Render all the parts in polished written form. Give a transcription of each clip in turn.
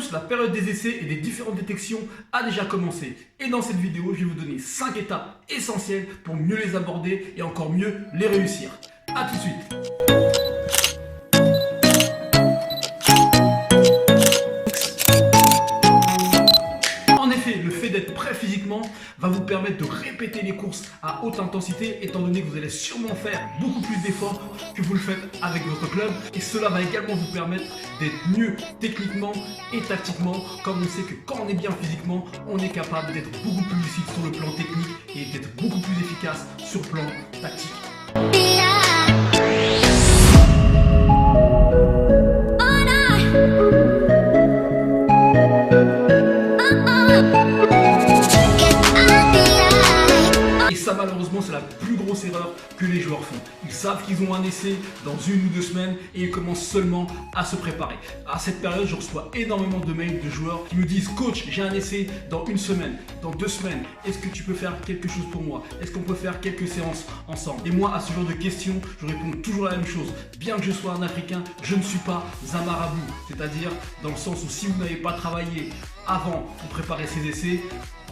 tous, la période des essais et des différentes détections a déjà commencé. Et dans cette vidéo, je vais vous donner 5 étapes essentielles pour mieux les aborder et encore mieux les réussir. A tout de suite. D'être prêt physiquement va vous permettre de répéter les courses à haute intensité, étant donné que vous allez sûrement faire beaucoup plus d'efforts que vous le faites avec votre club, et cela va également vous permettre d'être mieux techniquement et tactiquement, comme on sait que quand on est bien physiquement, on est capable d'être beaucoup plus lucide sur le plan technique et d'être beaucoup plus efficace sur le plan tactique. Malheureusement, c'est la plus grosse erreur que les joueurs font. Ils savent qu'ils ont un essai dans 1 ou 2 semaines et ils commencent seulement à se préparer. À cette période, je reçois énormément de mails de joueurs qui me disent « Coach, j'ai un essai dans 1 semaine, dans 2 semaines. Est-ce que tu peux faire quelque chose pour moi? Est-ce qu'on peut faire quelques séances ensemble ?» Et moi, à ce genre de questions, je réponds toujours la même chose. Bien que je sois un Africain, je ne suis pas un marabout. C'est-à-dire dans le sens où si vous n'avez pas travaillé avant pour préparer ces essais,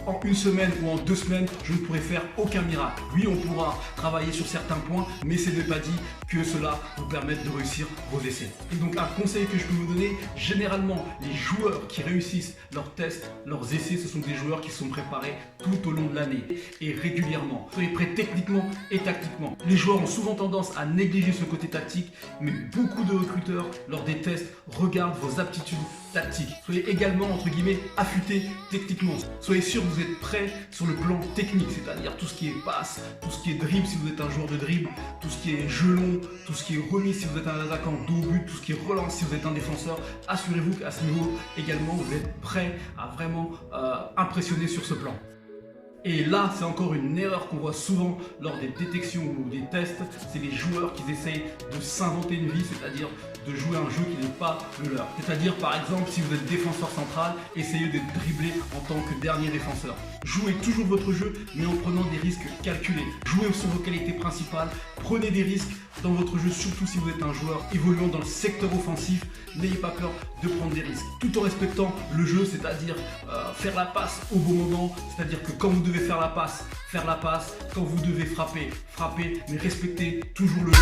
en 1 semaine ou en 2 semaines, je ne pourrai faire aucun miracle. Oui, on pourra travailler sur certains points, mais ce n'est pas dit que cela vous permette de réussir vos essais. Et donc un conseil que je peux vous donner, généralement les joueurs qui réussissent leurs tests, leurs essais, ce sont des joueurs qui sont préparés tout au long de l'année et régulièrement. Soyez prêts techniquement et tactiquement. Les joueurs ont souvent tendance à négliger ce côté tactique, mais beaucoup de recruteurs, lors des tests, regardent vos aptitudes tactiques. Soyez également, entre guillemets, affûtés techniquement. Soyez sûr que vous êtes prêt sur le plan technique, c'est-à-dire tout ce qui est passe, tout ce qui est dribble si vous êtes un joueur de dribble, tout ce qui est jeu long, tout ce qui est remise si vous êtes un attaquant dos au but, tout ce qui est relance si vous êtes un défenseur. Assurez-vous qu'à ce niveau également vous êtes prêt à vraiment impressionner sur ce plan. Et là, c'est encore une erreur qu'on voit souvent lors des détections ou des tests, c'est les joueurs qui essayent de s'inventer une vie, c'est-à-dire de jouer un jeu qui n'est pas le leur. C'est-à-dire, par exemple, si vous êtes défenseur central, essayez de dribbler en tant que dernier défenseur. Jouez toujours votre jeu, mais en prenant des risques calculés. Jouez sur vos qualités principales, prenez des risques dans votre jeu, surtout si vous êtes un joueur évoluant dans le secteur offensif. N'ayez pas peur de prendre des risques, tout en respectant le jeu, c'est-à-dire faire la passe au bon moment, c'est-à-dire que quand vous devez faire la passe, quand vous devez frapper, mais respectez toujours le jeu.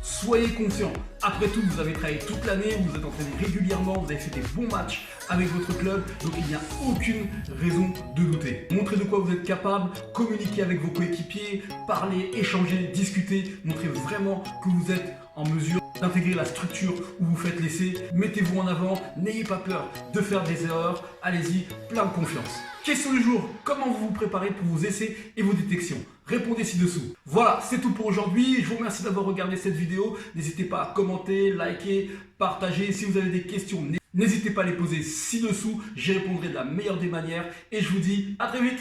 Soyez confiants. Après tout, vous avez travaillé toute l'année, vous êtes entraîné régulièrement, vous avez fait des bons matchs avec votre club, donc il n'y a aucune raison de douter. Montrez de quoi vous êtes capable, communiquez avec vos coéquipiers, parlez, échangez, discutez, montrez vraiment que vous êtes en mesure d'intégrer la structure où vous faites l'essai. Mettez-vous en avant, n'ayez pas peur de faire des erreurs, allez-y, plein de confiance. Question du jour, comment vous vous préparez pour vos essais et vos détections? Répondez ci-dessous. Voilà, c'est tout pour aujourd'hui. Je vous remercie d'avoir regardé cette vidéo. N'hésitez pas à commenter, liker, partager. Si vous avez des questions, n'hésitez pas à les poser ci-dessous. J'y répondrai de la meilleure des manières. Et je vous dis à très vite.